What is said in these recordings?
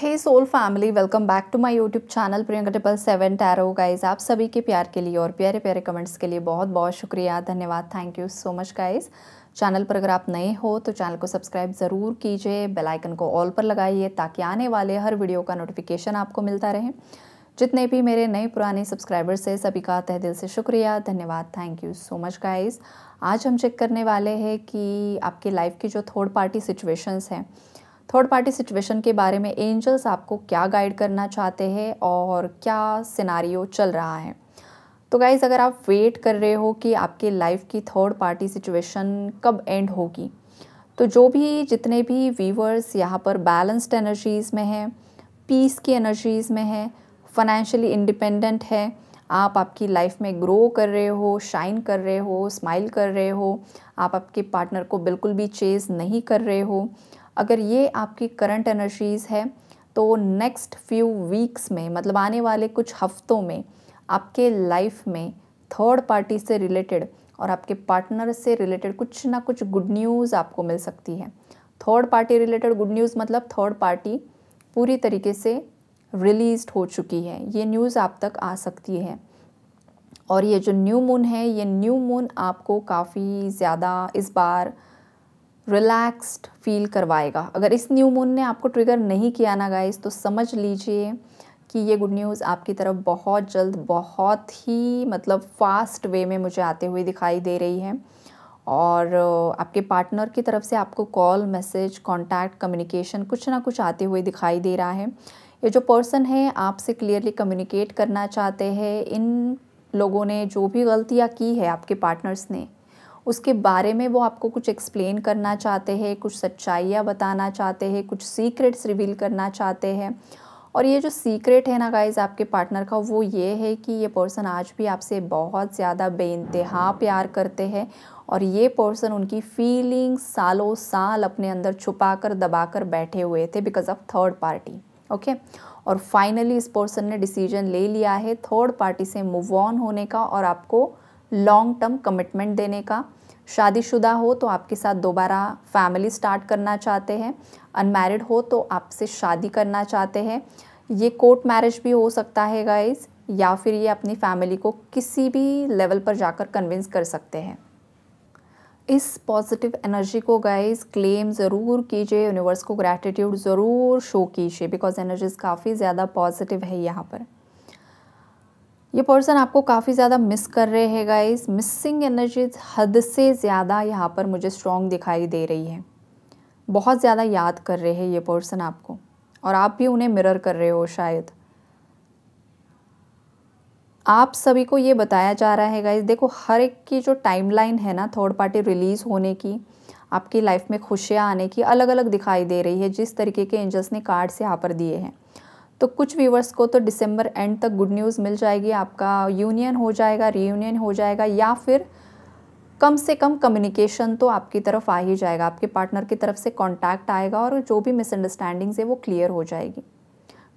Hey soul family, welcome back to my YouTube channel Priyanka 777 tarot. Guys, आप सभी के प्यार के लिए और प्यारे प्यारे कमेंट्स के लिए बहुत बहुत शुक्रिया, धन्यवाद, thank you so much guys. Channel पर अगर आप नए हो तो चैनल को सब्सक्राइब ज़रूर कीजिए, बेल आइकन को ऑल पर लगाइए ताकि आने वाले हर वीडियो का नोटिफिकेशन आपको मिलता रहे। जितने भी मेरे नए पुराने सब्सक्राइबर्स हैं सभी का तहे दिल से शुक्रिया, धन्यवाद, thank you so much guys. आज हम चेक करने वाले हैं कि आपके लाइफ की जो थर्ड पार्टी सिचुएशंस हैं, थर्ड पार्टी सिचुएशन के बारे में एंजल्स आपको क्या गाइड करना चाहते हैं और क्या सिनारियो चल रहा है। तो गाइज, अगर आप वेट कर रहे हो कि आपके लाइफ की थर्ड पार्टी सिचुएशन कब एंड होगी, तो जो भी जितने भी व्यूअर्स यहाँ पर बैलेंस्ड एनर्जीज़ में हैं, पीस की एनर्जीज़ में हैं, फाइनेंशियली इंडिपेंडेंट है, आप आपकी लाइफ में ग्रो कर रहे हो, शाइन कर रहे हो, स्माइल कर रहे हो, आप आपके पार्टनर को बिल्कुल भी चेज़ नहीं कर रहे हो, अगर ये आपकी करंट एनर्जीज़ है तो नेक्स्ट फ्यू वीक्स में, मतलब आने वाले कुछ हफ्तों में, आपके लाइफ में थर्ड पार्टी से रिलेटेड और आपके पार्टनर से रिलेटेड कुछ ना कुछ गुड न्यूज़ आपको मिल सकती है। Third party related good news मतलब थर्ड पार्टी पूरी तरीके से रिलीज़ हो चुकी है, ये न्यूज़ आप तक आ सकती है। और ये जो न्यू मून है, ये न्यू मून आपको काफ़ी ज़्यादा इस बार रिलैक्स्ड फील करवाएगा। अगर इस न्यू मून ने आपको ट्रिगर नहीं किया ना गाइस, तो समझ लीजिए कि ये गुड न्यूज़ आपकी तरफ बहुत जल्द, बहुत ही मतलब फास्ट वे में मुझे आते हुए दिखाई दे रही है। और आपके पार्टनर की तरफ से आपको कॉल, मैसेज, कॉन्टैक्ट, कम्युनिकेशन कुछ ना कुछ आते हुए दिखाई दे रहा है। ये जो पर्सन है आपसे क्लियरली कम्युनिकेट करना चाहते हैं। इन लोगों ने जो भी गलतियाँ की है आपके पार्टनर्स ने, उसके बारे में वो आपको कुछ एक्सप्लेन करना चाहते हैं, कुछ सच्चाइयाँ बताना चाहते हैं, कुछ सीक्रेट्स रिवील करना चाहते हैं। और ये जो सीक्रेट है ना गाइज़ आपके पार्टनर का, वो ये है कि ये पर्सन आज भी आपसे बहुत ज़्यादा बेइंतहा प्यार करते हैं और ये पर्सन उनकी फीलिंग्स सालों साल अपने अंदर छुपा कर, दबा कर बैठे हुए थे because of third party. Okay, और फाइनली इस पर्सन ने डिसीजन ले लिया है थर्ड पार्टी से मूव ऑन होने का और आपको लॉन्ग टर्म कमिटमेंट देने का। शादीशुदा हो तो आपके साथ दोबारा फैमिली स्टार्ट करना चाहते हैं, अनमैरिड हो तो आपसे शादी करना चाहते हैं। ये कोर्ट मैरिज भी हो सकता है गाइस, या फिर ये अपनी फैमिली को किसी भी लेवल पर जाकर कन्विंस कर सकते हैं। इस पॉजिटिव एनर्जी को गाइस क्लेम ज़रूर कीजिए, यूनिवर्स को ग्रैटिट्यूड ज़रूर शो कीजिए बिकॉज एनर्जीज काफ़ी ज़्यादा पॉजिटिव है यहाँ पर। ये पर्सन आपको काफ़ी ज़्यादा मिस कर रहे हैं गाइस। मिसिंग एनर्जीज हद से ज़्यादा यहाँ पर मुझे स्ट्रॉन्ग दिखाई दे रही है। बहुत ज़्यादा याद कर रहे हैं ये पर्सन आपको और आप भी उन्हें मिरर कर रहे हो शायद। आप सभी को ये बताया जा रहा है गाइस, देखो हर एक की जो टाइमलाइन है ना थर्ड पार्टी रिलीज़ होने की, आपकी लाइफ में खुशियाँ आने की, अलग अलग दिखाई दे रही है जिस तरीके के एंजल्स ने कार्ड्स यहाँ पर दिए हैं। तो कुछ व्यूवर्स को तो दिसंबर एंड तक गुड न्यूज़ मिल जाएगी, आपका यूनियन हो जाएगा, रीयूनियन हो जाएगा, या फिर कम से कम कम्युनिकेशन तो आपकी तरफ आ ही जाएगा, आपके पार्टनर की तरफ से कांटेक्ट आएगा और जो भी मिसअंडरस्टैंडिंग्स है वो क्लियर हो जाएगी।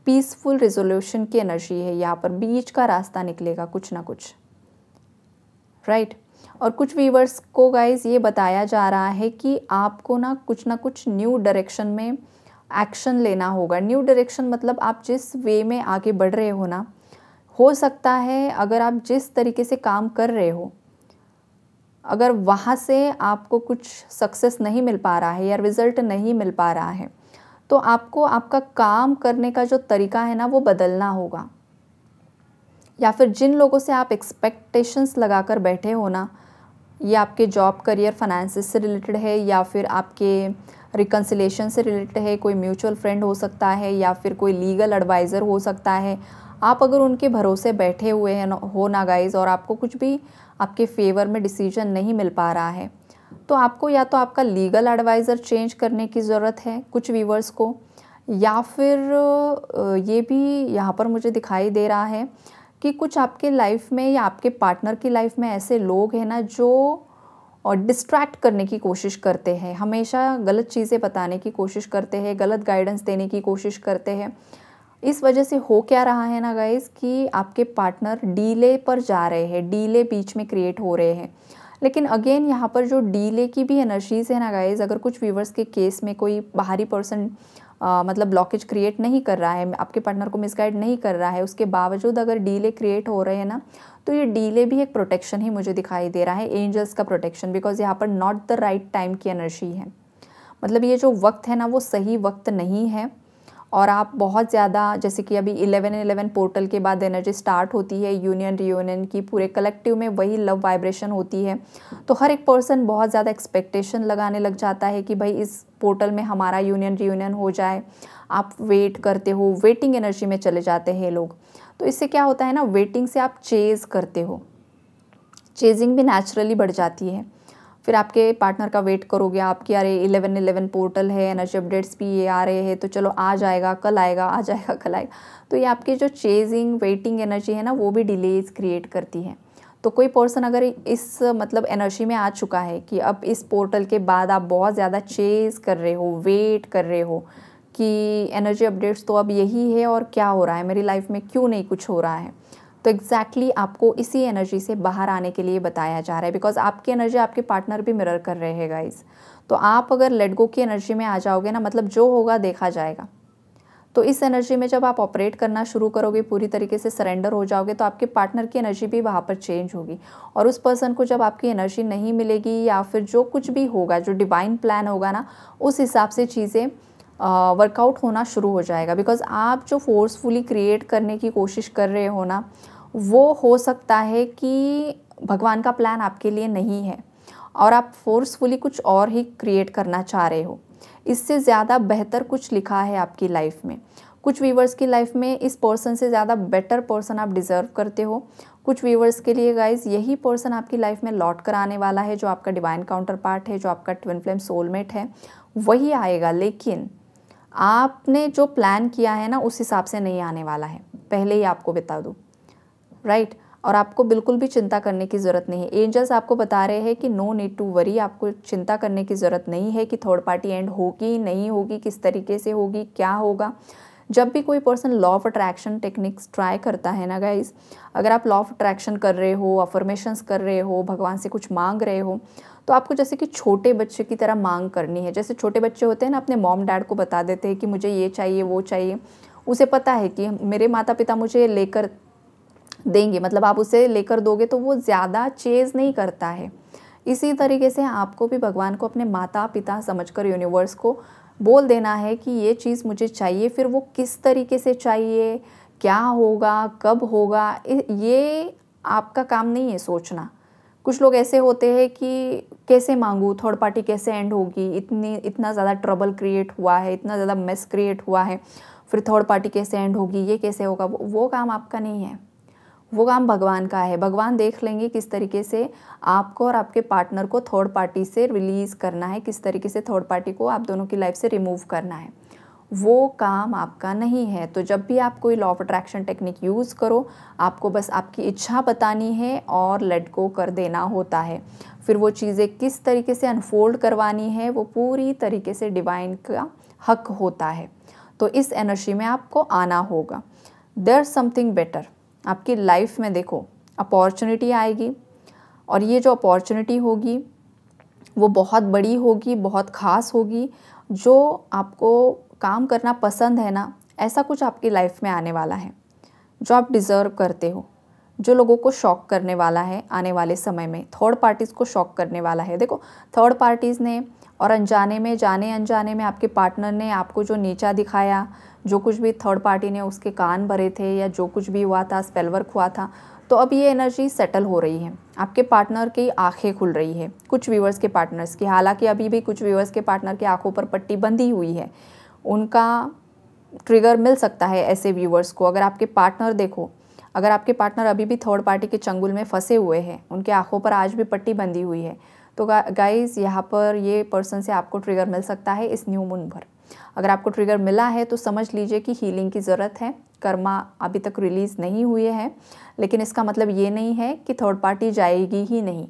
पीसफुल रिजोल्यूशन की एनर्जी है यहाँ पर, बीच का रास्ता निकलेगा कुछ ना कुछ, राइट। और कुछ व्यूवर्स को गाइज ये बताया जा रहा है कि आपको ना कुछ न्यू डायरेक्शन में एक्शन लेना होगा। न्यू डायरेक्शन मतलब आप जिस वे में आगे बढ़ रहे हो ना, हो सकता है अगर आप जिस तरीके से काम कर रहे हो, अगर वहाँ से आपको कुछ सक्सेस नहीं मिल पा रहा है या रिजल्ट नहीं मिल पा रहा है, तो आपको आपका काम करने का जो तरीका है ना वो बदलना होगा। या फिर जिन लोगों से आप एक्सपेक्टेशंस लगाकर बैठे हो ना, ये आपके जॉब, करियर, फाइनेंसेस से रिलेटेड है या फिर आपके रिकन्सिलेशन से रिलेटेड है, कोई म्यूचुअल फ्रेंड हो सकता है या फिर कोई लीगल एडवाइज़र हो सकता है। आप अगर उनके भरोसे बैठे हुए हैं हो ना गाइज, और आपको कुछ भी आपके फेवर में डिसीजन नहीं मिल पा रहा है, तो आपको या तो आपका लीगल एडवाइज़र चेंज करने की ज़रूरत है कुछ व्यूवर्स को, या फिर ये भी यहाँ पर मुझे दिखाई दे रहा है कि कुछ आपके लाइफ में या आपके पार्टनर की लाइफ में ऐसे लोग हैं ना जो और डिस्ट्रैक्ट करने की कोशिश करते हैं, हमेशा गलत चीज़ें बताने की कोशिश करते हैं, गलत गाइडेंस देने की कोशिश करते हैं। इस वजह से हो क्या रहा है ना गाइस कि आपके पार्टनर डीले पर जा रहे हैं, डीले बीच में क्रिएट हो रहे हैं। लेकिन अगेन यहाँ पर जो डीले की भी एनर्जीज़ है ना गाइस, अगर कुछ व्यूवर्स के केस में कोई बाहरी पर्सन मतलब ब्लॉकेज क्रिएट नहीं कर रहा है, आपके पार्टनर को मिसगाइड नहीं कर रहा है, उसके बावजूद अगर डीले क्रिएट हो रहे हैं ना, तो ये डीले भी एक प्रोटेक्शन ही मुझे दिखाई दे रहा है, एंजल्स का प्रोटेक्शन, बिकॉज यहाँ पर नॉट द राइट टाइम की एनर्जी है। मतलब ये जो वक्त है ना वो सही वक्त नहीं है, और आप बहुत ज़्यादा, जैसे कि अभी 11/11 पोर्टल के बाद एनर्जी स्टार्ट होती है यूनियन रियूनियन की, पूरे कलेक्टिव में वही लव वाइब्रेशन होती है, तो हर एक पर्सन बहुत ज़्यादा एक्सपेक्टेशन लगाने लग जाता है कि भाई इस पोर्टल में हमारा यूनियन रियूनियन हो जाए। आप वेट करते हो, वेटिंग एनर्जी में चले जाते हैं लोग। तो इससे क्या होता है ना, वेटिंग से आप चेज़ करते हो, चेजिंग भी नेचुरली बढ़ जाती है। फिर आपके पार्टनर का वेट करोगे आप कि अरे 11/11 पोर्टल है, एनर्जी अपडेट्स भी ये आ रहे हैं, तो चलो आ जाएगा, कल आएगा, आ जाएगा, कल आएगा। तो ये आपकी जो चेजिंग वेटिंग एनर्जी है ना, वो भी डिलेज क्रिएट करती है। तो कोई पर्सन अगर इस मतलब एनर्जी में आ चुका है कि अब इस पोर्टल के बाद आप बहुत ज़्यादा चेज़ कर रहे हो, वेट कर रहे हो कि एनर्जी अपडेट्स तो अब यही है और क्या हो रहा है मेरी लाइफ में, क्यों नहीं कुछ हो रहा है, तो एग्जैक्टली आपको इसी एनर्जी से बाहर आने के लिए बताया जा रहा है, बिकॉज आपकी एनर्जी आपके पार्टनर भी मिरर कर रहे हैं गाइस। तो आप अगर लेट गो की एनर्जी में आ जाओगे ना, मतलब जो होगा देखा जाएगा। तो इस एनर्जी में जब आप ऑपरेट करना शुरू करोगे, पूरी तरीके से सरेंडर हो जाओगे, तो आपके पार्टनर की एनर्जी भी वहाँ पर चेंज होगी, और उस पर्सन को जब आपकी एनर्जी नहीं मिलेगी, या फिर जो कुछ भी होगा, जो डिवाइन प्लान होगा ना, उस हिसाब से चीज़ें वर्कआउट होना शुरू हो जाएगा। बिकॉज आप जो फोर्सफुली क्रिएट करने की कोशिश कर रहे हो ना, वो हो सकता है कि भगवान का प्लान आपके लिए नहीं है, और आप फोर्सफुली कुछ और ही क्रिएट करना चाह रहे हो। इससे ज़्यादा बेहतर कुछ लिखा है आपकी लाइफ में। कुछ व्यूवर्स की लाइफ में इस पर्सन से ज़्यादा बेटर पर्सन आप डिज़र्व करते हो। कुछ व्यूवर्स के लिए गाइज यही पर्सन आपकी लाइफ में लौट कर आने वाला है, जो आपका डिवाइन काउंटर पार्ट है, जो आपका ट्विन फ्लेम सोलमेट है, वही आएगा। लेकिन आपने जो प्लान किया है ना, उस हिसाब से नहीं आने वाला है, पहले ही आपको बता दूँ, राइट। और आपको बिल्कुल भी चिंता करने की ज़रूरत नहीं है। एंजल्स आपको बता रहे हैं कि नो नीड टू वरी, आपको चिंता करने की ज़रूरत नहीं है कि थर्ड पार्टी एंड होगी नहीं होगी, किस तरीके से होगी, क्या होगा। जब भी कोई person law of attraction techniques try करता है ना गाइज, अगर आप लॉ ऑफ अट्रैक्शन कर रहे हो, अफर्मेशंस कर रहे हो, भगवान से कुछ मांग रहे हो, तो आपको जैसे कि छोटे बच्चे की तरह मांग करनी है। जैसे छोटे बच्चे होते हैं ना, अपने मॉम डैड को बता देते हैं कि मुझे ये चाहिए, वो चाहिए। उसे पता है कि मेरे माता पिता मुझे लेकर देंगे, मतलब आप उसे लेकर दोगे तो वो ज़्यादा चेज़ नहीं करता है। इसी तरीके से आपको भी भगवान को अपने माता पिता समझकर यूनिवर्स को बोल देना है कि ये चीज़ मुझे चाहिए। फिर वो किस तरीके से चाहिए, क्या होगा, कब होगा, ये आपका काम नहीं है सोचना। कुछ लोग ऐसे होते हैं कि कैसे मांगूँ, थर्ड पार्टी कैसे एंड होगी, इतना ज़्यादा ट्रबल क्रिएट हुआ है, इतना ज़्यादा मेस क्रिएट हुआ है, फिर थर्ड पार्टी कैसे एंड होगी, ये कैसे होगा। वो काम आपका नहीं है, वो काम भगवान का है। भगवान देख लेंगे किस तरीके से आपको और आपके पार्टनर को थर्ड पार्टी से रिलीज़ करना है, किस तरीके से थर्ड पार्टी को आप दोनों की लाइफ से रिमूव करना है। वो काम आपका नहीं है। तो जब भी आप कोई law of attraction technique use करो, आपको बस आपकी इच्छा बतानी है और लेट गो कर देना होता है। फिर वो चीज़ें किस तरीके से अनफोल्ड करवानी है, वो पूरी तरीके से डिवाइन का हक होता है। तो इस एनर्जी में आपको आना होगा। देयर समथिंग बेटर आपकी लाइफ में। देखो, अपॉर्चुनिटी आएगी, और ये जो अपॉर्चुनिटी होगी वो बहुत बड़ी होगी, बहुत ख़ास होगी। जो आपको काम करना पसंद है ना, ऐसा कुछ आपकी लाइफ में आने वाला है जो आप डिज़र्व करते हो, जो लोगों को शॉक करने वाला है आने वाले समय में। थर्ड पार्टीज़ को शॉक करने वाला है। देखो, थर्ड पार्टीज़ ने और अनजाने में, जाने अनजाने में आपके पार्टनर ने आपको जो नीचा दिखाया, जो कुछ भी थर्ड पार्टी ने उसके कान भरे थे, या जो कुछ भी हुआ था, स्पेल वर्क हुआ था, तो अब ये एनर्जी सेटल हो रही है। आपके पार्टनर की आंखें खुल रही है, कुछ व्यूअर्स के पार्टनर्स की। हालांकि अभी भी कुछ व्यूअर्स के पार्टनर की आंखों पर पट्टी बंधी हुई है, उनका ट्रिगर मिल सकता है ऐसे व्यूअर्स को। अगर आपके पार्टनर, देखो, अगर आपके पार्टनर अभी भी थर्ड पार्टी के चंगुल में फंसे हुए हैं, उनके आंखों पर आज भी पट्टी बंधी हुई है, तो गाइज़ यहाँ पर ये पर्सन से आपको ट्रिगर मिल सकता है इस न्यू मून पर। अगर आपको ट्रिगर मिला है तो समझ लीजिए कि हीलिंग की ज़रूरत है। कर्मा अभी तक रिलीज़ नहीं हुए हैं, लेकिन इसका मतलब ये नहीं है कि थर्ड पार्टी जाएगी ही नहीं।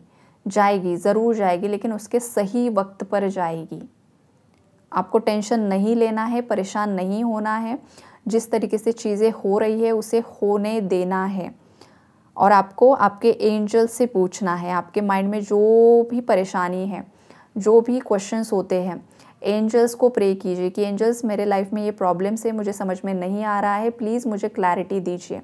जाएगी, ज़रूर जाएगी, लेकिन उसके सही वक्त पर जाएगी। आपको टेंशन नहीं लेना है, परेशान नहीं होना है। जिस तरीके से चीज़ें हो रही है उसे होने देना है, और आपको आपके एंजल से पूछना है। आपके माइंड में जो भी परेशानी है, जो भी क्वेश्चंस होते हैं, एंजल्स को प्रे कीजिए कि एंजल्स मेरे लाइफ में ये प्रॉब्लम से मुझे समझ में नहीं आ रहा है, प्लीज़ मुझे क्लैरिटी दीजिए।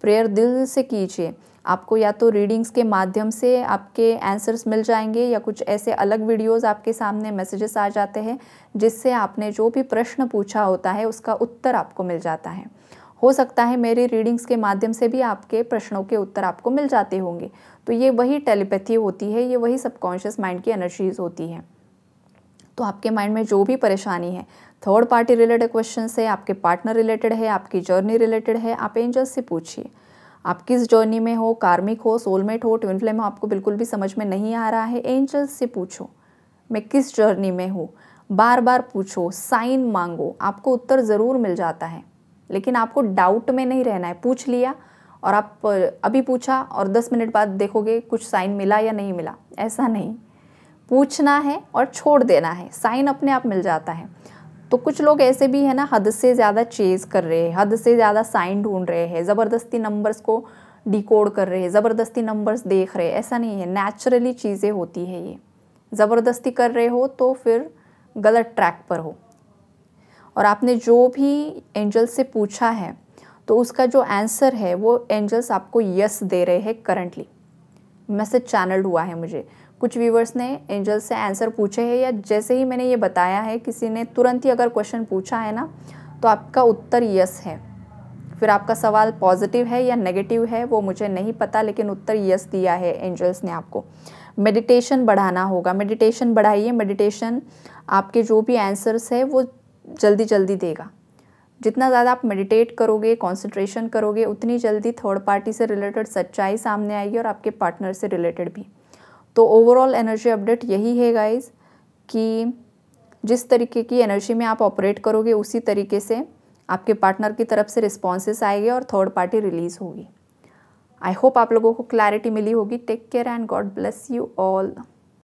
प्रेयर दिल से कीजिए। आपको या तो रीडिंग्स के माध्यम से आपके आंसर्स मिल जाएंगे या कुछ ऐसे अलग वीडियोस आपके सामने मैसेजेस आ जाते हैं जिससे आपने जो भी प्रश्न पूछा होता है उसका उत्तर आपको मिल जाता है। हो सकता है मेरी रीडिंग्स के माध्यम से भी आपके प्रश्नों के उत्तर आपको मिल जाते होंगे। तो ये वही टेलीपैथी होती है, ये वही सबकॉन्शियस माइंड की एनर्जीज होती है। तो आपके माइंड में जो भी परेशानी है, थर्ड पार्टी रिलेटेड क्वेश्चन है, आपके पार्टनर रिलेटेड है, आपकी जर्नी रिलेटेड है, आप एंजल्स से पूछिए। आप किस जर्नी में हो, कार्मिक हो, सोलमेट हो, ट्विन फ्लेम हो, आपको बिल्कुल भी समझ में नहीं आ रहा है, एंजल्स से पूछो मैं किस जर्नी में हूँ। बार बार पूछो, साइन मांगो, आपको उत्तर ज़रूर मिल जाता है। लेकिन आपको डाउट में नहीं रहना है। पूछ लिया और आप अभी पूछा और 10 मिनट बाद देखोगे कुछ साइन मिला या नहीं मिला, ऐसा नहीं। पूछना है और छोड़ देना है, साइन अपने आप मिल जाता है। तो कुछ लोग ऐसे भी है ना, हद से ज़्यादा चेज़ कर रहे हैं, हद से ज़्यादा साइन ढूंढ रहे हैं, ज़बरदस्ती नंबर्स को डिकोड कर रहे हैं, ज़बरदस्ती नंबर्स देख रहे हैं। ऐसा नहीं है, नेचुरली चीज़ें होती है। ये ज़बरदस्ती कर रहे हो तो फिर गलत ट्रैक पर हो। और आपने जो भी एंजल्स से पूछा है तो उसका जो आंसर है वो एंजल्स आपको यस दे रहे हैं करंटली। मैसेज चैनल्ड हुआ है मुझे। कुछ व्यूवर्स ने एंजल्स से आंसर पूछे हैं या जैसे ही मैंने ये बताया है किसी ने तुरंत ही अगर क्वेश्चन पूछा है ना तो आपका उत्तर यस है। फिर आपका सवाल पॉजिटिव है या नेगेटिव है वो मुझे नहीं पता, लेकिन उत्तर यस दिया है एंजल्स ने आपको। मेडिटेशन बढ़ाना होगा, मेडिटेशन बढ़ाइए। मेडिटेशन आपके जो भी आंसर्स है वो जल्दी जल्दी देगा। जितना ज़्यादा आप मेडिटेट करोगे, कंसंट्रेशन करोगे, उतनी जल्दी थर्ड पार्टी से रिलेटेड सच्चाई सामने आएगी और आपके पार्टनर से रिलेटेड भी। तो ओवरऑल एनर्जी अपडेट यही है गाइस कि जिस तरीके की एनर्जी में आप ऑपरेट करोगे उसी तरीके से आपके पार्टनर की तरफ से रिस्पॉन्सेस आएंगे और थर्ड पार्टी रिलीज़ होगी। आई होप आप लोगों को क्लैरिटी मिली होगी। Take care and God bless you all.